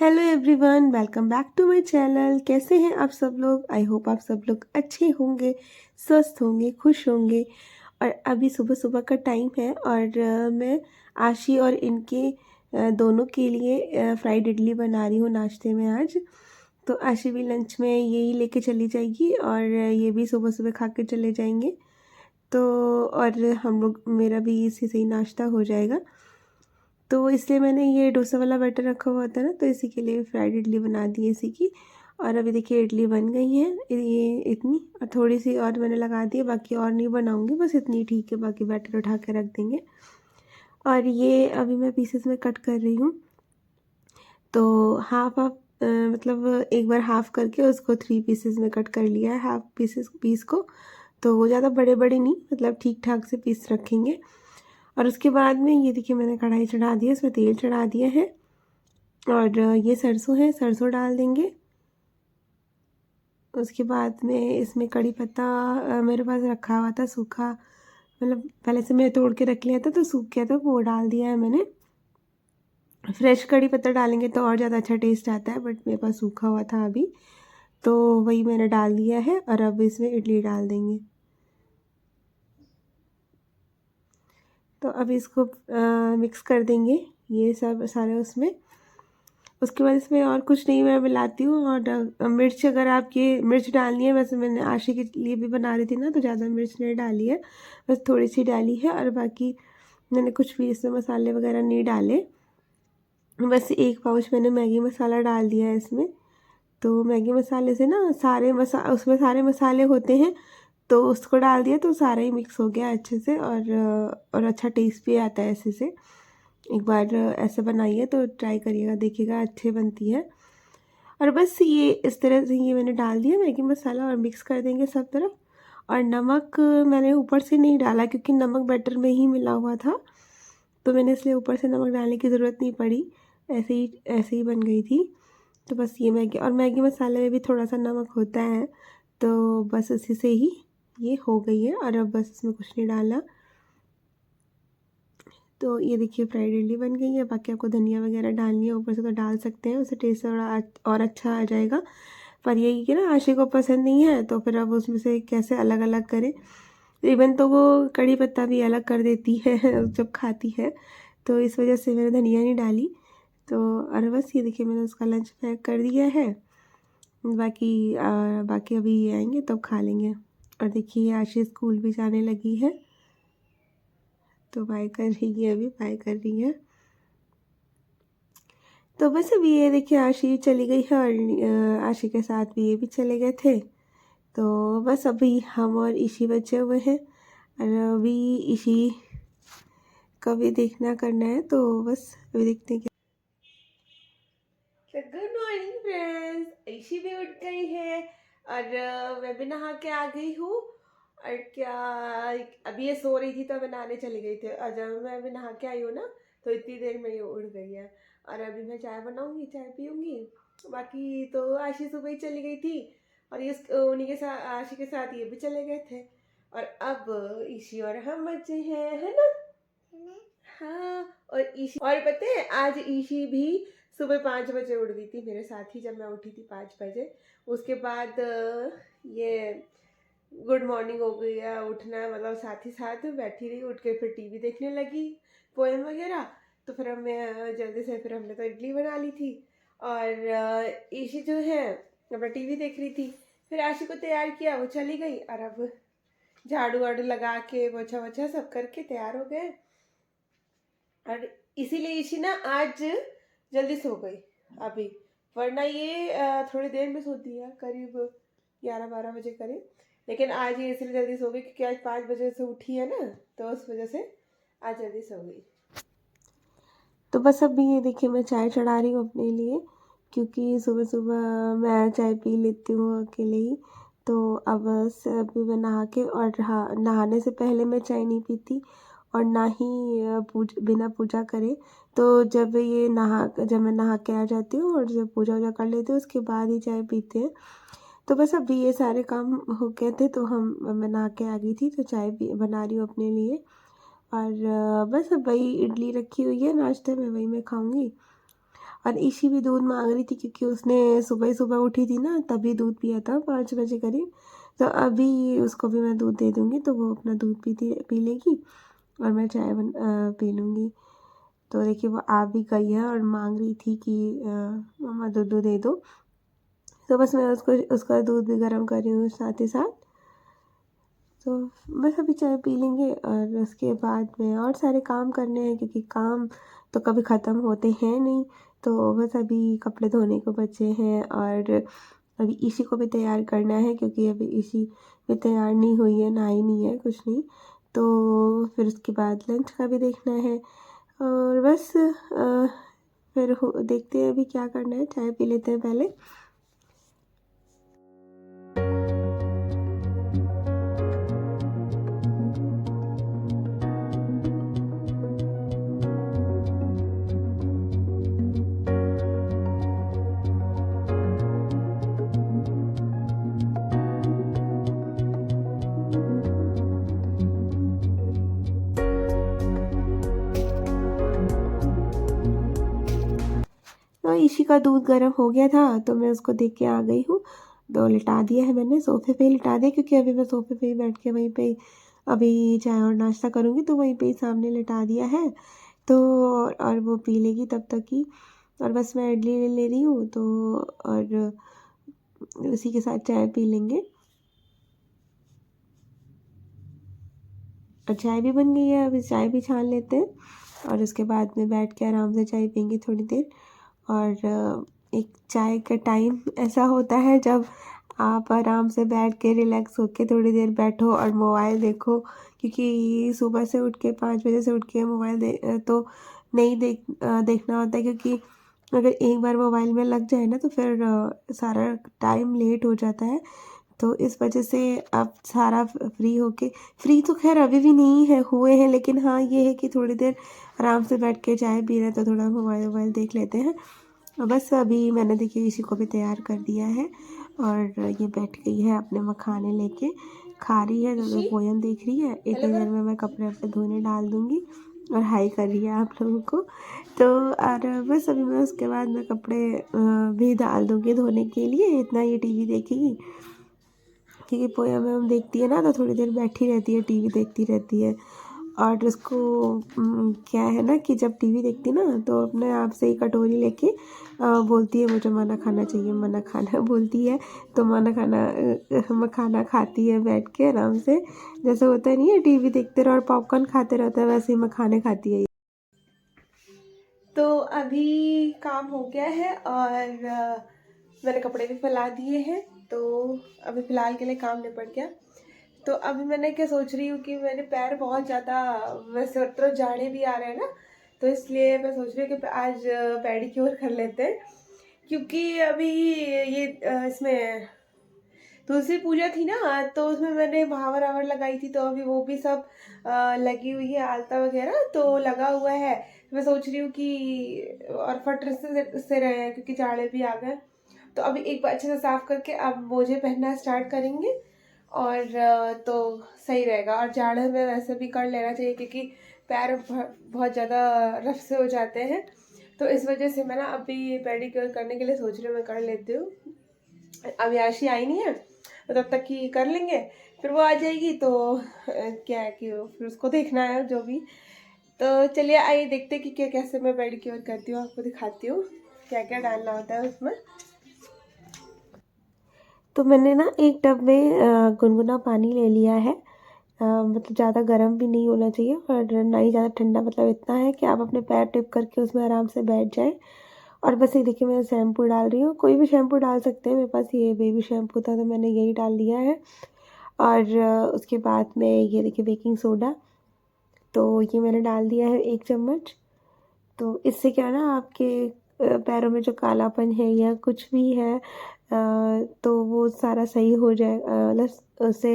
Hello everyone, welcome back to my channel. कैसे हैं आप सब लोग? आई होप आप सब लोग अच्छे होंगे, स्वस्थ होंगे, खुश होंगे। और अभी सुबह सुबह का टाइम है और मैं आशी और इनके दोनों के लिए फ्राइड इडली बना रही हूँ नाश्ते में आज। तो आशी भी लंच में यही लेके चली जाएगी और ये भी सुबह सुबह खा के चले जाएंगे। तो और हम लोग मेरा भी इसी से ही नाश्ता हो जाएगा। तो इसलिए मैंने ये डोसा वाला बैटर रखा हुआ था ना, तो इसी के लिए फ्राइड इडली बना दी इसी की। और अभी देखिए इडली बन गई है ये इतनी, और थोड़ी सी और मैंने लगा दी है, बाकी और नहीं बनाऊंगी, बस इतनी ठीक है। बाकी बैटर उठा के रख देंगे। और ये अभी मैं पीसेस में कट कर रही हूँ। तो हाफ हाफ मतलब एक बार हाफ करके उसको 3 पीसेस में कट कर लिया है, हाफ पीस को। तो वो ज़्यादा बड़े बड़े नहीं, मतलब ठीक ठाक से पीस रखेंगे। और उसके बाद में ये देखिए मैंने कढ़ाई चढ़ा दी है, इसमें तेल चढ़ा दिया है और ये सरसों है, सरसों डाल देंगे। उसके बाद में इसमें कड़ी पत्ता मेरे पास रखा हुआ था सूखा, मतलब पहले से मैं तोड़ के रख लिया था तो सूख गया था, वो डाल दिया है मैंने। फ्रेश कड़ी पत्ता डालेंगे तो और ज़्यादा अच्छा टेस्ट आता है, बट मेरे पास सूखा हुआ था अभी, तो वही मैंने डाल दिया है। और अब इसमें इडली डाल देंगे। तो अब इसको मिक्स कर देंगे ये सब सारे उसमें। उसके बाद इसमें और कुछ नहीं मैं मिलाती हूँ। और मिर्च, अगर आप ये मिर्च डालनी है, वैसे मैंने आशी के लिए भी बना रही थी ना, तो ज़्यादा मिर्च नहीं डाली है, बस थोड़ी सी डाली है। और बाकी मैंने कुछ भी इसमें मसाले वगैरह नहीं डाले, बस एक पाउच मैंने मैगी मसाला डाल दिया है इसमें। तो मैगी मसाले से ना उसमें सारे मसाले होते हैं, तो उसको डाल दिया तो सारा ही मिक्स हो गया अच्छे से। और अच्छा टेस्ट भी आता है ऐसे से। एक बार ऐसे बनाइए तो ट्राई करिएगा, देखिएगा अच्छी बनती है। और बस ये इस तरह से ये मैंने डाल दिया मैगी मसाला और मिक्स कर देंगे सब तरफ। और नमक मैंने ऊपर से नहीं डाला क्योंकि नमक बैटर में ही मिला हुआ था, तो मैंने इसलिए ऊपर से नमक डालने की ज़रूरत नहीं पड़ी, ऐसे ही बन गई थी। तो बस ये मैगी मसाले में भी थोड़ा सा नमक होता है, तो बस इसी से ही ये हो गई है। और अब बस इसमें कुछ नहीं डालना। तो ये देखिए फ्राइड इडली बन गई है। बाकी आपको धनिया वगैरह डालनी है ऊपर से तो डाल सकते हैं, उससे टेस्ट थोड़ा और अच्छा आ जाएगा। पर यही कि ना आशी को पसंद नहीं है, तो फिर अब उसमें से कैसे अलग अलग करें। इवन तो वो कड़ी पत्ता भी अलग कर देती है जब खाती है, तो इस वजह से मैंने धनिया नहीं डाली। तो और बस ये देखिए मैंने उसका लंच पैक कर दिया है। बाकी अभी ये आएंगे तब खा लेंगे। और देखिए आशी स्कूल भी जाने लगी है, तो बाय कर रही है, अभी बाय कर रही है। तो बस अभी ये देखिए आशी चली गई है और आशी के साथ भी ये भी चले गए थे। तो बस अभी हम और ईशी बचे हुए हैं, और अभी ईशी का भी देखना करना है, तो बस अभी देखते हैं। तो गुड मॉर्निंग फ्रेंड्स, ईशी भी उठ गई है और मैं भी नहा के आ गई हूँ। और क्या, अभी ये सो रही थी तो मैं नहाने चली गई थी, और जब मैं अभी नहा के आई हूँ ना, तो इतनी देर में ये उठ गई है। और अभी मैं चाय बनाऊंगी, चाय पीऊंगी। बाकी तो आशी सुबह ही चली गई थी, और ये उन्हीं के साथ, आशी के साथ ये भी चले गए थे। और अब ईशी और हम बचे हैं, है ना? हाँ। और ईशी, और पता है आज ईशी भी सुबह 5 बजे उठ गई थी मेरे साथ ही, जब मैं उठी थी 5 बजे। उसके बाद ये गुड मॉर्निंग हो गया, उठना, मतलब साथ ही साथ बैठी रही, उठ के फिर टीवी देखने लगी, पोएम वगैरह। तो फिर मैं जल्दी से, फिर हमने तो इडली बना ली थी। और ईशी जो है अपना टीवी देख रही थी। फिर आशी को तैयार किया, वो चली गई। और अब झाड़ू वाड़ू लगा के पोछा वोछा सब करके तैयार हो गए। और इसीलिए ईशी ना आज जल्दी सो गई अभी, वरना ये थोड़ी देर में सोती है, करीब 11-12 बजे करीब। लेकिन आज ये इसलिए जल्दी सो गई क्योंकि आज 5 बजे से उठी है ना, तो उस वजह से आज जल्दी सो गई। तो बस अभी ये देखिए मैं चाय चढ़ा रही हूँ अपने लिए, क्योंकि सुबह सुबह मैं चाय पी लेती हूँ अकेले ही। तो अब अभी मैं नहा के, और नहाने से पहले मैं चाय नहीं पीती, और ना ही बिना पूजा करे। तो जब मैं नहा के आ जाती हूँ और जब पूजा वूजा कर लेती हूँ, उसके बाद ही चाय पीते हैं। तो बस अभी ये सारे काम हो गए थे, तो मैं नहा के आ गई थी, तो चाय बना रही हूँ अपने लिए। और बस अब वही इडली रखी हुई है नाश्ते में, वही मैं खाऊंगी। और ईशी भी दूध मांग रही थी क्योंकि उसने सुबह सुबह उठी थी ना, तभी दूध पिया था 5 बजे करीब। तो अभी उसको भी मैं दूध दे दूँगी तो वो अपना दूध पी लेगी और मैं चाय पी लूँगी। तो देखिए वो आ भी गई है और मांग रही थी कि मम्मा दूध दे दो। तो बस मैं उसका दूध भी गर्म कर रही हूँ साथ ही साथ। तो बस अभी चाय पी लेंगे और उसके बाद में और सारे काम करने हैं क्योंकि काम तो कभी ख़त्म होते हैं नहीं। तो बस अभी कपड़े धोने को बचे हैं और अभी ईशी को भी तैयार करना है क्योंकि अभी ईशी भी तैयार नहीं हुई है, नहाई नहीं है, कुछ नहीं। तो फिर उसके बाद लंच का भी देखना है और बस फिर देखते हैं अभी क्या करना है। चाय पी लेते हैं पहले। तो ईशी का दूध गर्म हो गया था तो मैं उसको देख के आ गई हूँ। तो लिटा दिया है मैंने, सोफ़े पे ही लिटा दिया क्योंकि अभी मैं सोफ़े पे ही बैठ के वहीं पे अभी चाय और नाश्ता करूँगी तो वहीं पे ही सामने लिटा दिया है। तो और वो पी लेगी तब तक ही। और बस मैं इडली ले रही हूँ तो और उसी के साथ चाय पी लेंगे। और चाय भी बन गई है, अभी चाय भी छान लेते हैं और उसके बाद में बैठ के आराम से चाय पियेंगे थोड़ी देर। और एक चाय का टाइम ऐसा होता है जब आप आराम से बैठ के रिलैक्स होके थोड़ी देर बैठो और मोबाइल देखो क्योंकि सुबह से उठ के 5 बजे से उठ के मोबाइल तो नहीं देखना होता है क्योंकि अगर एक बार मोबाइल में लग जाए ना तो फिर सारा टाइम लेट हो जाता है। तो इस वजह से आप सारा फ्री होके फ्री तो खैर अभी भी नहीं है हुए हैं, लेकिन हाँ ये है कि थोड़ी देर आराम से बैठ के चाय पी रहे हैं तो थोड़ा मोबाइल वोबाइल देख लेते हैं। और बस अभी मैंने देखिए इसी को भी तैयार कर दिया है और ये बैठ गई है अपने मखाने लेके खा रही है। तो पोयम देख रही है, इतनी देर में मैं कपड़े अपने धोने डाल दूँगी और हाई कर रही है आप लोगों को। तो और बस अभी मैं उसके बाद मैं कपड़े भी डाल दूँगी धोने के लिए, इतना ये टीवी देखेगी क्योंकि पोयम वोयम देखती है ना तो थोड़ी देर बैठी रहती है, टीवी देखती रहती है। और उसको क्या है ना कि जब टीवी देखती ना तो अपने आप से ही कटोरी लेके बोलती है मुझे मना खाना चाहिए, मना खाना बोलती है। तो मखाना खाती है बैठ के आराम से, जैसे होता नहीं है टीवी देखते रहो और पॉपकॉर्न खाते रहते हैं वैसे ही मखाने खाती है। तो अभी काम हो गया है और मैंने कपड़े भी फैला दिए हैं तो अभी फ़िलहाल के लिए काम निपट गया। तो अभी मैंने क्या सोच रही हूँ कि मेरे पैर बहुत ज़्यादा वैसे तो जाड़े भी आ रहे हैं ना, तो इसलिए मैं सोच रही हूँ कि आज पेडिक्योर कर लेते हैं क्योंकि अभी ये इसमें तुलसी पूजा थी ना तो उसमें मैंने भावर आवर लगाई थी तो अभी वो भी सब लगी हुई है, आलता वगैरह तो लगा हुआ है। मैं सोच रही हूँ कि और फट से रहे हैं क्योंकि जाड़े भी आ गए। तो अभी एक बार अच्छे से साफ करके अब मोजे पहनना स्टार्ट करेंगे और तो सही रहेगा। और जाड़े में वैसे भी कर लेना चाहिए क्योंकि पैर बहुत ज़्यादा रफ से हो जाते हैं। तो इस वजह से मैं ना अभी पेडिक्योर करने के लिए सोच रही हूँ, मैं कर लेती हूँ। अभी आशी आई नहीं है तो तब तक ही कर लेंगे, फिर वो आ जाएगी तो क्या है कि फिर उसको देखना है जो भी। तो चलिए आइए देखते कि क्या कैसे मैं पेडिक्योर करती हूँ, आपको दिखाती हूँ क्या क्या डालना होता है उसमें। तो मैंने ना एक टब में गुनगुना पानी ले लिया है। मतलब ज़्यादा गर्म भी नहीं होना चाहिए और ना ही ज़्यादा ठंडा, मतलब इतना है कि आप अपने पैर टिप करके उसमें आराम से बैठ जाएं। और बस ये देखिए मैं शैम्पू डाल रही हूँ, कोई भी शैम्पू डाल सकते हैं, मेरे पास ये बेबी शैम्पू था तो मैंने यही डाल दिया है। और उसके बाद में ये देखिए बेकिंग सोडा, तो ये मैंने डाल दिया है 1 चम्मच। तो इससे क्या है ना आपके पैरों में जो कालापन है या कुछ भी है तो वो सारा सही हो जाए, मतलब उससे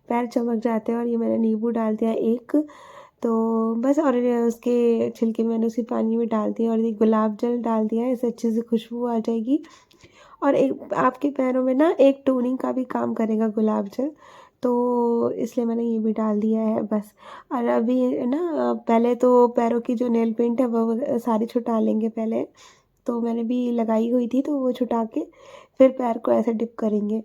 पैर चमक जाते हैं। और ये मैंने नींबू डाल दिया एक, तो बस। और उसके छिलके मैंने उसी पानी में डाल दिया और एक गुलाब जल डाल दिया है, इससे अच्छे से खुशबू आ जाएगी। और एक आपके पैरों में ना एक टोनिंग का भी काम करेगा गुलाब जल, तो इसलिए मैंने ये भी डाल दिया है बस। और अभी ना पहले तो पैरों की जो नेल पेंट है वो सारी छुटा लेंगे पहले। तो मैंने भी लगाई हुई थी, तो वो छुटा के फिर पैर को ऐसे डिप करेंगे।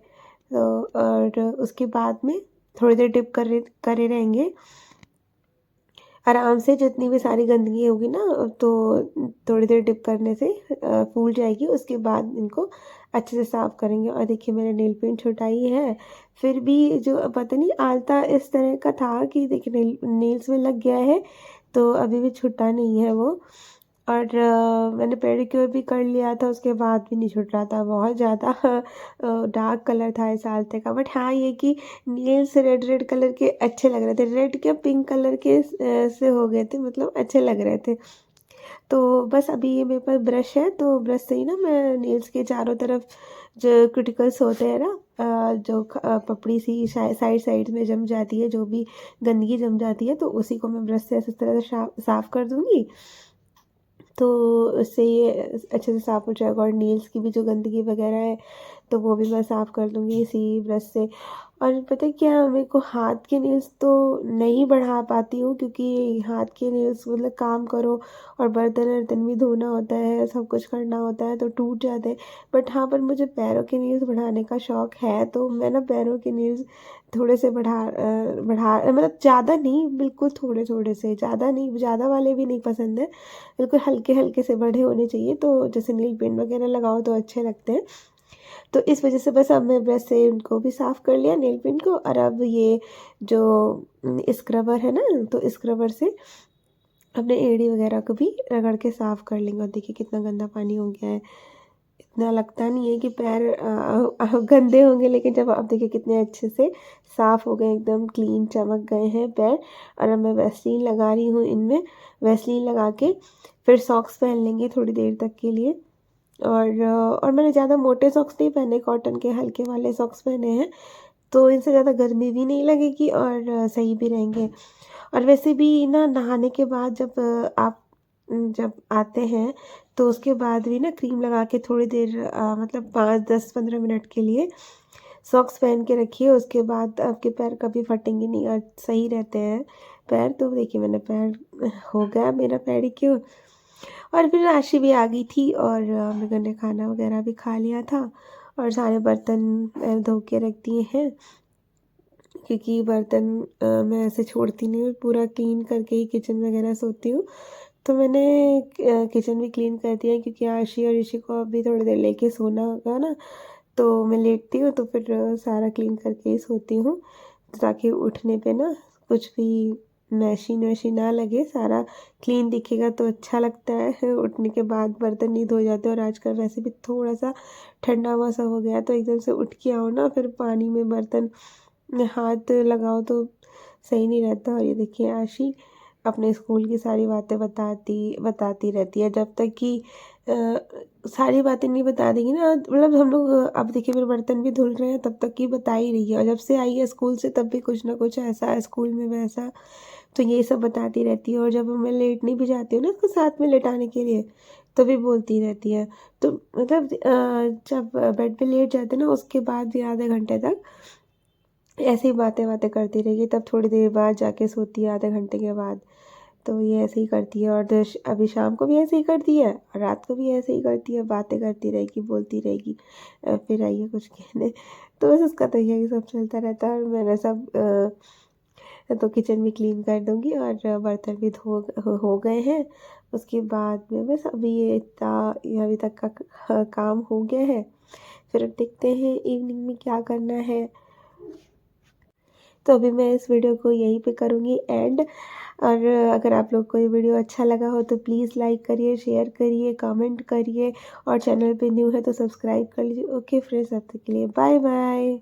तो और उसके बाद में थोड़ी देर डिप करे रहेंगे आराम से। जितनी भी सारी गंदगी होगी ना, तो थोड़ी देर डिप करने से फूल जाएगी। उसके बाद इनको अच्छे से साफ़ करेंगे। और देखिए मैंने नेल पेंट छुटाई है, फिर भी जो पता नहीं आलता इस तरह का था कि देखिए नेल्स में लग गया है, तो अभी भी छुटा नहीं है वो। और मैंने पेडिक्योर भी कर लिया था, उसके बाद भी नहीं छूट रहा था। बहुत ज़्यादा डार्क कलर था इस आलते का। बट हाँ, ये कि नेल्स रेड रेड कलर के अच्छे लग रहे थे। रेड क्या पिंक कलर के से हो गए थे, मतलब अच्छे लग रहे थे। तो बस अभी ये मेरे पास ब्रश है, तो ब्रश से ही ना मैं नेल्स के चारों तरफ जो क्यूटिकल्स होते हैं ना, जो पपड़ी सी साइड साइड में जम जाती है, जो भी गंदगी जम जाती है, तो उसी को मैं ब्रश से इस तरह से साफ़ कर दूँगी। तो उससे ये अच्छे से साफ़ हो जाएगा। और नेल्स की भी जो गंदगी वगैरह है, तो वो भी मैं साफ़ कर दूँगी इसी ब्रश से। और पता है क्या, मेरे को हाथ के नेल्स तो नहीं बढ़ा पाती हूँ, क्योंकि हाथ के नेल्स मतलब काम करो और बर्तन वर्तन भी धोना होता है, सब कुछ करना होता है, तो टूट जाते हैं। बट हाँ, पर मुझे पैरों के नेल्स बढ़ाने का शौक़ है, तो मैं ना पैरों के नेल्स थोड़े से बढ़ा मतलब ज़्यादा नहीं, बिल्कुल थोड़े थोड़े से, ज़्यादा नहीं, ज़्यादा वाले भी नहीं पसंद है, बिल्कुल हल्के हल्के से बढ़े होने चाहिए। तो जैसे नील पेंट वगैरह लगाओ तो अच्छे लगते हैं। तो इस वजह से बस अब मैं ब्रश से उनको भी साफ़ कर लिया नेल पेंट को। और अब ये जो स्क्रबर है ना, तो स्क्रबर से अपने एड़ी वगैरह को भी रगड़ के साफ़ कर लेंगे। और देखिए कितना गंदा पानी हो गया है। इतना लगता नहीं है कि पैर गंदे होंगे, लेकिन जब आप देखिए कितने अच्छे से साफ़ हो गए, एकदम क्लीन चमक गए हैं पैर। और अब मैं वैसलीन लगा रही हूँ इनमें। वैसलीन लगा के फिर सॉक्स पहन लेंगे थोड़ी देर तक के लिए। और मैंने ज़्यादा मोटे सॉक्स नहीं पहने, कॉटन के हल्के वाले सॉक्स पहने हैं, तो इनसे ज़्यादा गर्मी भी नहीं लगेगी और सही भी रहेंगे। और वैसे भी ना, नहाने के बाद जब आप जब आते हैं, तो उसके बाद भी ना क्रीम लगा के थोड़ी देर मतलब 5-10-15 मिनट के लिए सॉक्स पहन के रखिए। उसके बाद आपके पैर कभी फटेंगे नहीं और सही रहते हैं पैर। तो देखिए मैंने पैर हो गया मेरा पेडिक्योर। और फिर राशि भी आ गई थी, और हम लोगों ने खाना वगैरह भी खा लिया था। और सारे बर्तन मैंने धो के रख दिए हैं, क्योंकि बर्तन मैं ऐसे छोड़ती नहीं हूँ, पूरा क्लीन करके ही किचन वगैरह सोती हूँ। तो मैंने किचन भी क्लीन कर दिया है, क्योंकि आशी और ऋषि को अभी थोड़ी देर लेके सोना होगा ना, तो मैं लेटती हूँ तो फिर सारा क्लीन करके ही सोती हूँ, ताकि उठने पे ना कुछ भी मैशी वैशी ना लगे, सारा क्लीन दिखेगा तो अच्छा लगता है। उठने के बाद बर्तन नहीं धोए जाते। और आजकल वैसे भी थोड़ा सा ठंडा मौसम हो गया, तो एकदम से उठ के आओ ना, फिर पानी में बर्तन में हाथ लगाओ तो सही नहीं रहता। और ये देखिए आशी अपने स्कूल की सारी बातें बताती रहती है। जब तक कि सारी बातें नहीं बता देंगी ना, मतलब हम लोग अब देखिए मेरे बर्तन भी धुल रहे हैं, तब तक की बता ही रही है। और जब से आई है स्कूल से, तब भी कुछ ना कुछ ऐसा है स्कूल में वैसा, तो ये सब बताती रहती है। और जब मैं लेटने भी जाती हूँ ना उसको साथ में लेटाने के लिए, तो भी बोलती रहती है। तो मतलब जब बेड पे लेट जाते हैं ना, उसके बाद भी आधे घंटे तक ऐसे ही बातें करती रहेगी। तब थोड़ी देर बाद जाके सोती है, आधे घंटे के बाद। तो ये ऐसे ही करती है। और अभी शाम को भी ऐसे ही करती है, और रात को भी ऐसे ही करती है, बातें करती रहेगी, बोलती रहेगी। फिर आइए कुछ कहने। तो बस उसका तो यही सब चलता रहता है। और मैंने सब तो किचन भी क्लीन कर दूँगी, और बर्तन भी हो गए हैं। उसके बाद में बस अभी ये अभी तक का काम हो गया है। फिर अब देखते हैं इवनिंग में क्या करना है। तो अभी मैं इस वीडियो को यहीं पे करूँगी एंड। और अगर आप लोग को ये वीडियो अच्छा लगा हो तो प्लीज़ लाइक करिए, शेयर करिए, कमेंट करिए, और चैनल पे न्यू है तो सब्सक्राइब कर लीजिए। ओके फ्रेंड्स, अब तक के लिए बाय बाय।